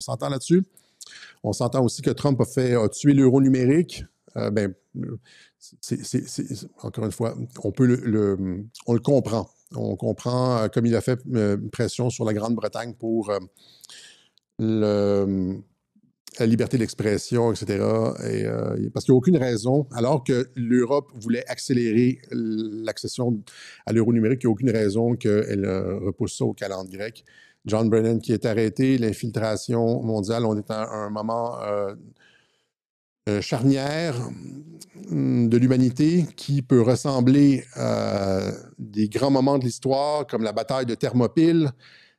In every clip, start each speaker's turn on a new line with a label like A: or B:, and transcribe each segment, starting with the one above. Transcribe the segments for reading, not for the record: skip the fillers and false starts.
A: On s'entend là-dessus? On s'entend aussi que Trump a tué l'euro numérique. Encore une fois, on le comprend. On comprend comme il a fait pression sur la Grande-Bretagne pour la liberté d'expression, etc. Parce qu'il n'y a aucune raison, alors que l'Europe voulait accélérer l'accession à l'euro numérique, il n'y a aucune raison qu'elle repousse ça aux calendes grecques. John Brennan qui est arrêté, l'infiltration mondiale, on est à un moment charnière de l'humanité qui peut ressembler à des grands moments de l'histoire comme la bataille de Thermopyle,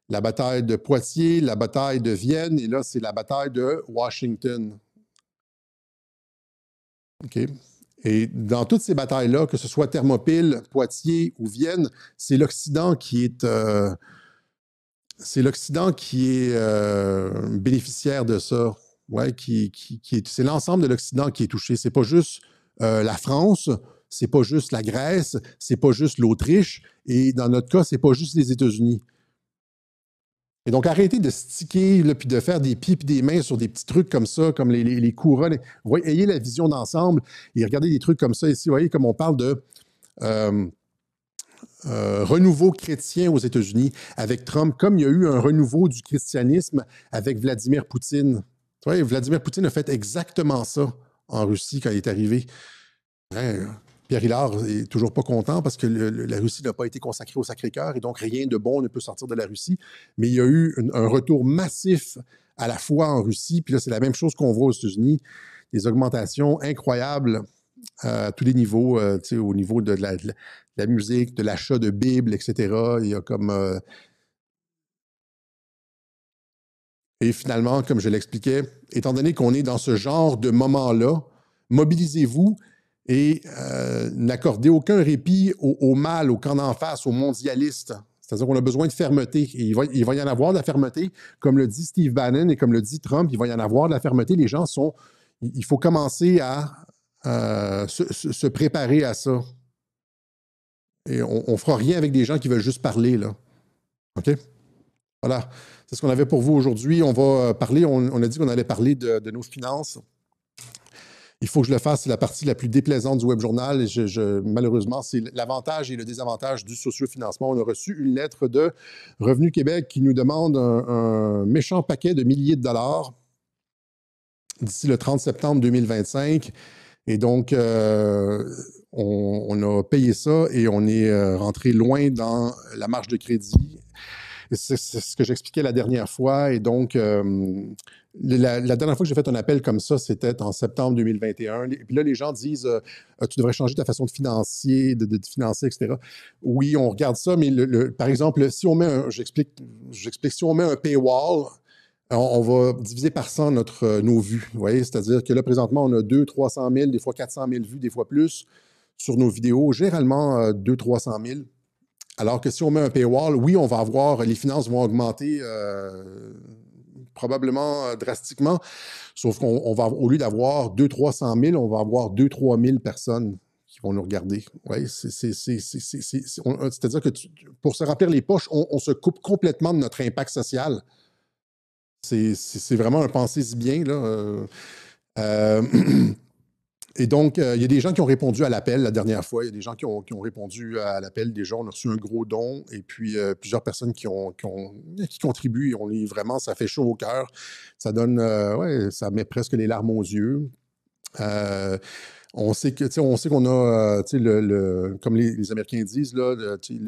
A: la bataille de Poitiers, la bataille de Vienne, et là, c'est la bataille de Washington. OK? Et dans toutes ces batailles-là, que ce soit Thermopyle, Poitiers ou Vienne, c'est l'Occident qui est bénéficiaire de ça. Ouais, c'est l'ensemble de l'Occident qui est touché. C'est pas juste la France, c'est pas juste la Grèce, c'est pas juste l'Autriche, et dans notre cas, c'est pas juste les États-Unis. Et donc, arrêtez de sticker, puis de faire des pieds et des mains sur des petits trucs comme ça, comme les couronnes. Ayez la vision d'ensemble et regardez des trucs comme ça ici. Vous voyez, comme on parle de renouveau chrétien aux États-Unis avec Trump, comme il y a eu un renouveau du christianisme avec Vladimir Poutine. Tu vois, Vladimir Poutine a fait exactement ça en Russie quand il est arrivé. Pierre Hillard est toujours pas content parce que la Russie n'a pas été consacrée au Sacré-Cœur et donc rien de bon ne peut sortir de la Russie. Mais il y a eu un retour massif à la foi en Russie. Puis là, c'est la même chose qu'on voit aux États-Unis. Des augmentations incroyables à tous les niveaux, au niveau de la musique, de l'achat de Bibles, etc. Il y a comme... Et finalement, comme je l'expliquais, étant donné qu'on est dans ce genre de moment-là, mobilisez-vous et n'accordez aucun répit au mal, au camp d'en face, aux mondialistes. C'est-à-dire qu'on a besoin de fermeté. Et il va y en avoir de la fermeté. Comme le dit Steve Bannon et comme le dit Trump, il va y en avoir de la fermeté. Les gens sont... Il faut commencer à se préparer à ça. Et on ne fera rien avec des gens qui veulent juste parler, là. OK? Voilà. C'est ce qu'on avait pour vous aujourd'hui. On va parler, on a dit qu'on allait parler de nos finances. Il faut que je le fasse, c'est la partie la plus déplaisante du Web Journal. Et malheureusement, c'est l'avantage et le désavantage du sociofinancement. On a reçu une lettre de Revenu Québec qui nous demande un méchant paquet de milliers de dollars d'ici le 30 septembre 2025. Et donc, on a payé ça et on est rentré loin dans la marge de crédit. C'est ce que j'expliquais la dernière fois. Et donc, la dernière fois que j'ai fait un appel comme ça, c'était en septembre 2021. Et puis là, les gens disent tu devrais changer ta façon de financer, etc. Oui, on regarde ça, mais par exemple, si on met j'explique, si on met un paywall, on va diviser par 100 nos vues. Vous voyez, c'est-à-dire que là, présentement, on a 200-300 000, des fois 400 000 vues, des fois plus sur nos vidéos, généralement 200-300 000. Alors que si on met un paywall, oui, on va avoir, les finances vont augmenter probablement drastiquement, sauf qu'on va, au lieu d'avoir 200-300 000, on va avoir 2-3 000 personnes qui vont nous regarder. Ouais, c'est-à-dire que pour se remplir les poches, on se coupe complètement de notre impact social. C'est vraiment un pensez-y bien, là. Et donc, il y a des gens qui ont répondu à l'appel la dernière fois. Il y a des gens qui ont répondu à l'appel. Déjà, on a reçu un gros don. Et puis, plusieurs personnes qui contribuent. Vraiment, ça fait chaud au cœur. Ça donne, ça met presque les larmes aux yeux. On sait qu'on a, comme les Américains disent, là,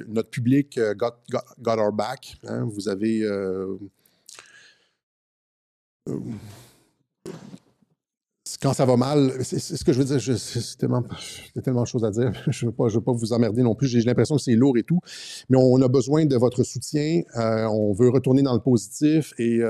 A: notre public got our back. Hein, vous avez... quand ça va mal, c'est ce que je veux dire, il y a tellement de choses à dire, je veux pas vous emmerder non plus, j'ai l'impression que c'est lourd et tout, mais on a besoin de votre soutien, on veut retourner dans le positif et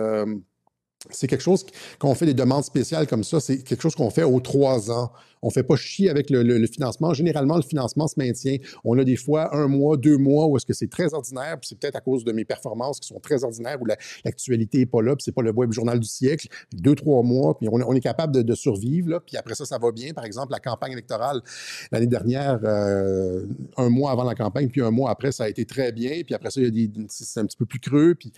A: c'est quelque chose, quand on fait des demandes spéciales comme ça, c'est quelque chose qu'on fait aux 3 ans. On ne fait pas chier avec le financement. Généralement, le financement se maintient. On a des fois 1 mois, 2 mois où est-ce que c'est très ordinaire, puis c'est peut-être à cause de mes performances qui sont très ordinaires, où l'actualité n'est pas là, puis c'est pas le web journal du siècle. 2-3 mois, puis on est capable de survivre, là, puis après ça va bien. Par exemple, la campagne électorale l'année dernière, 1 mois avant la campagne, puis 1 mois après, ça a été très bien, puis après ça, c'est un petit peu plus creux, puis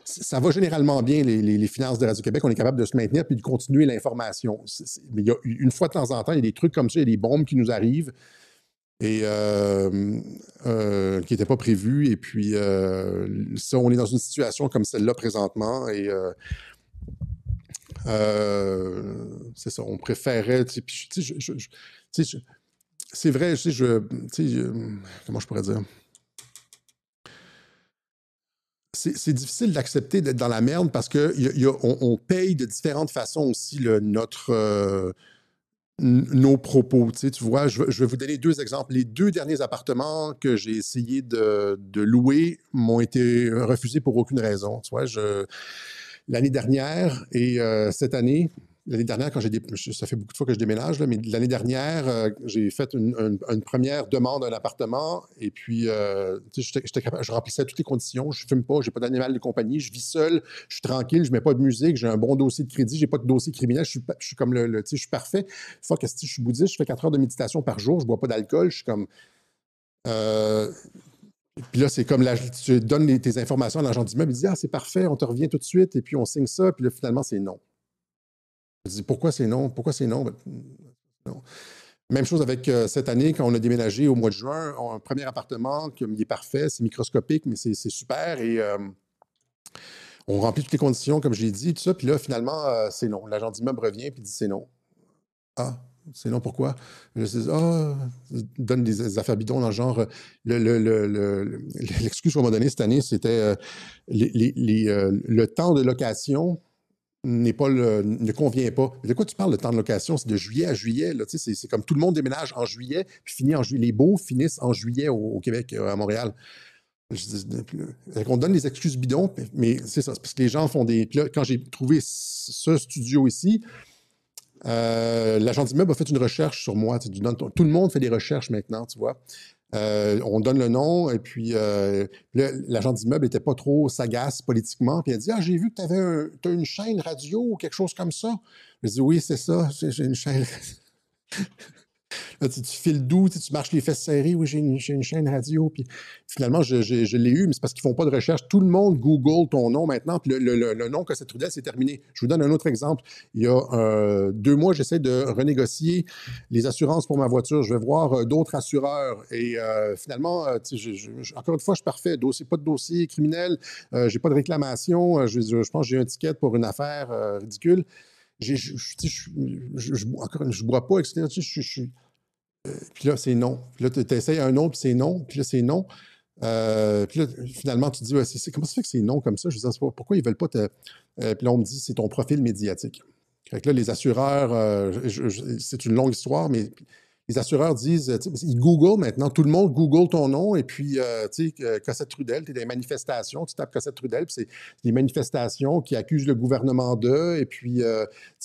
A: ça va généralement bien, les finances de Radio-Québec. On est capable de se maintenir puis de continuer l'information. Mais il y a, une fois de temps en temps, il y a des trucs comme ça, il y a des bombes qui nous arrivent et qui n'étaient pas prévus. Et puis, ça, on est dans une situation comme celle-là présentement. Et c'est ça, on préférait... c'est vrai, comment je pourrais dire? C'est difficile d'accepter d'être dans la merde parce qu'on paye de différentes façons aussi nos propos. Tu vois, je vais vous donner 2 exemples. Les 2 derniers appartements que j'ai essayé de louer m'ont été refusés pour aucune raison. Tu vois, l'année dernière et cette année, l'année dernière, ça fait beaucoup de fois que je déménage, là, mais l'année dernière, j'ai fait une première demande d'un appartement et puis je remplissais toutes les conditions. Je ne fume pas, je n'ai pas d'animal de compagnie, je vis seul, je suis tranquille, je ne mets pas de musique, j'ai un bon dossier de crédit, je n'ai pas de dossier criminel, je suis comme je suis parfait. Fuck, je suis bouddhiste, je fais 4 heures de méditation par jour, je ne bois pas d'alcool, je suis comme... puis là, c'est comme tu donnes tes informations à l'agent d'immeuble, il dit « Ah, c'est parfait, on te revient tout de suite, et puis on signe ça. » Puis là, finalement, c'est non. Je dis « Pourquoi c'est non? Pourquoi c'est non? » Non. Même chose avec cette année, quand on a déménagé au mois de juin, un premier appartement, il est parfait, c'est microscopique, mais c'est super, et on remplit toutes les conditions, comme je l'ai dit, tout ça, puis là, finalement, c'est non. L'agent d'immeuble revient, puis dit « C'est non. » Ah, c'est non, pourquoi? Je dis, donne des affaires bidons dans le genre. L'excuse qu'on m'a donnée cette année, c'était le temps de location ne convient pas. De quoi tu parles, le temps de location? C'est de juillet à juillet. Là, c'est comme tout le monde déménage en juillet, puis finit en juillet. Les beaux finissent en juillet au Québec, à Montréal. On donne des excuses bidons, mais c'est ça. C'est parce que les gens font des... Puis là, quand j'ai trouvé ce studio ici, l'agent d'immeuble a fait une recherche sur moi. Tout le monde fait des recherches maintenant, tu vois. On donne le nom, et puis l'agent d'immeuble n'était pas trop sagace politiquement, puis elle dit « Ah, j'ai vu que tu as une chaîne radio ou quelque chose comme ça. » Je dis « Oui, c'est ça, j'ai une chaîne... » Là, tu files doux, tu marches les fesses serrées, oui, j'ai une chaîne radio. Puis finalement, je l'ai eu, mais c'est parce qu'ils ne font pas de recherche. Tout le monde Google ton nom maintenant, puis le nom Cossette Trudel, c'est terminé. Je vous donne un autre exemple. Il y a 2 mois, j'essaie de renégocier les assurances pour ma voiture. Je vais voir d'autres assureurs. Et finalement, encore une fois, je suis parfait. Pas de dossier criminel, j'ai pas de réclamation. Je pense que j'ai un ticket pour une affaire ridicule. Je bois pas, etc. Puis là, c'est non. Puis là, tu essayes un autre, puis c'est non. Puis là, c'est non. Puis là, finalement, tu te dis, ouais, comment ça fait que c'est non comme ça? Je dis, pourquoi ils veulent pas te... puis là, on me dit, c'est ton profil médiatique. Fait que là, les assureurs, c'est une longue histoire, mais les assureurs disent, ils Google maintenant, tout le monde Google ton nom, et puis, tu sais, Cossette Trudel, tu es dans les manifestations, tu tapes Cossette Trudel, puis c'est des manifestations qui accusent le gouvernement d'eux, et puis,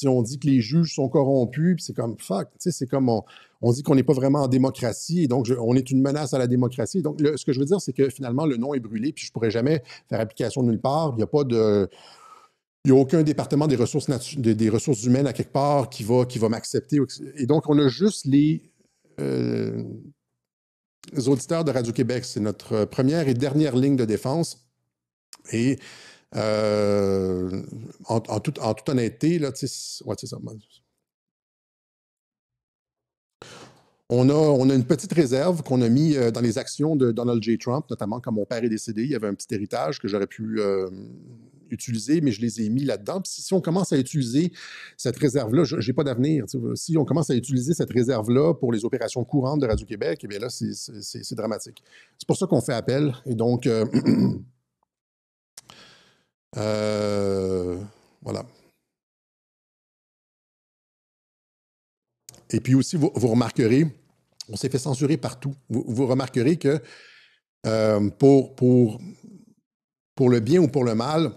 A: on dit que les juges sont corrompus, puis c'est comme, fuck, tu sais, c'est comme, on dit qu'on n'est pas vraiment en démocratie, et donc on est une menace à la démocratie. Donc, ce que je veux dire, c'est que finalement, le nom est brûlé, puis je ne pourrais jamais faire application nulle part. Il n'y a pas de... Il n'y a aucun département des ressources humaines à quelque part qui va m'accepter. Et donc, on a juste les auditeurs de Radio-Québec. C'est notre première et dernière ligne de défense. Et en toute honnêteté, là, c'est ça. On a une petite réserve qu'on a mis dans les actions de Donald J. Trump, notamment quand mon père est décédé. Il y avait un petit héritage que j'aurais pu utiliser, mais je les ai mis là-dedans. Puis si on commence à utiliser cette réserve-là, je n'ai pas d'avenir. Si on commence à utiliser cette réserve-là pour les opérations courantes de Radio-Québec, eh bien là, c'est dramatique. C'est pour ça qu'on fait appel. Et donc, voilà. Et puis aussi, vous remarquerez, on s'est fait censurer partout. Vous remarquerez que pour le bien ou pour le mal,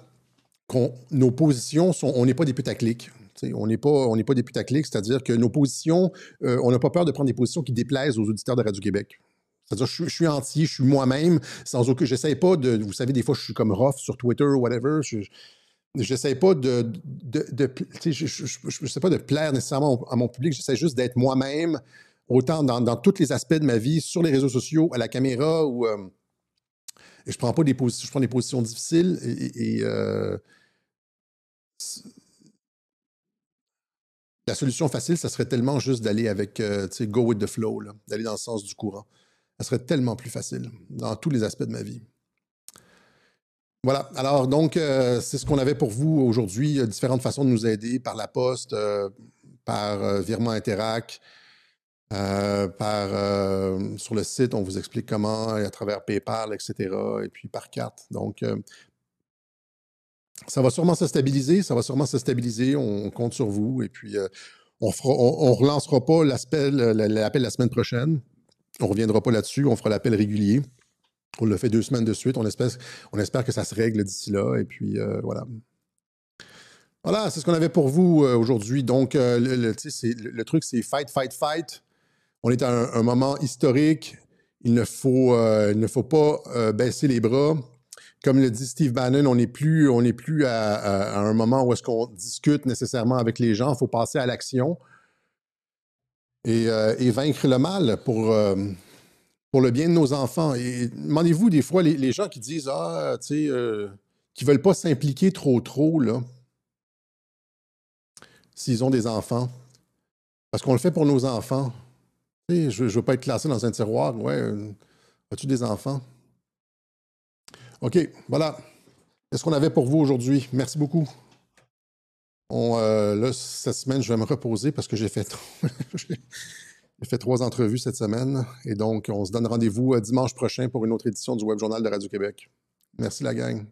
A: nos positions on n'est pas des putaclics. On n'est pas des putaclics, c'est-à-dire que nos positions, on n'a pas peur de prendre des positions qui déplaisent aux auditeurs de Radio-Québec. C'est-à-dire je suis entier, je suis moi-même, sans aucun... J'essaie pas de... Vous savez, des fois, je suis comme rough sur Twitter ou whatever. J'essaie pas je sais pas de plaire nécessairement à mon public, j'essaie juste d'être moi-même, autant dans tous les aspects de ma vie, sur les réseaux sociaux, à la caméra ou Et je prends pas des positions, je prends des positions difficiles la solution facile, ça serait tellement juste d'aller avec, tu sais, go with the flow, là, d'aller dans le sens du courant. Ça serait tellement plus facile dans tous les aspects de ma vie. Voilà. Alors, donc, c'est ce qu'on avait pour vous aujourd'hui. Il y a différentes façons de nous aider par la poste, par virement Interac, sur le site, on vous explique comment, et à travers PayPal, etc., et puis par carte. Donc, ça va sûrement se stabiliser, on compte sur vous, et puis on relancera pas l'appel la semaine prochaine, on reviendra pas là-dessus, on fera l'appel régulier. On l'a fait 2 semaines de suite, on espère que ça se règle d'ici là, et puis voilà. Voilà, c'est ce qu'on avait pour vous aujourd'hui. Donc, le truc, c'est fight, fight, fight. On est à un moment historique. Il ne faut pas baisser les bras. Comme le dit Steve Bannon, on n'est plus à un moment où est-ce qu'on discute nécessairement avec les gens. Il faut passer à l'action et vaincre le mal pour le bien de nos enfants. Et demandez-vous des fois, les gens qui disent, qui ne veulent pas s'impliquer trop, là, s'ils ont des enfants. Parce qu'on le fait pour nos enfants. Tu sais, je ne veux pas être classé dans un tiroir. Ouais, as-tu des enfants? OK, voilà. C'est ce qu'on avait pour vous aujourd'hui. Merci beaucoup. Là, cette semaine, je vais me reposer parce que j'ai fait 3 entrevues cette semaine. Et donc, on se donne rendez-vous dimanche prochain pour une autre édition du Web Journal de Radio-Québec. Merci la gang.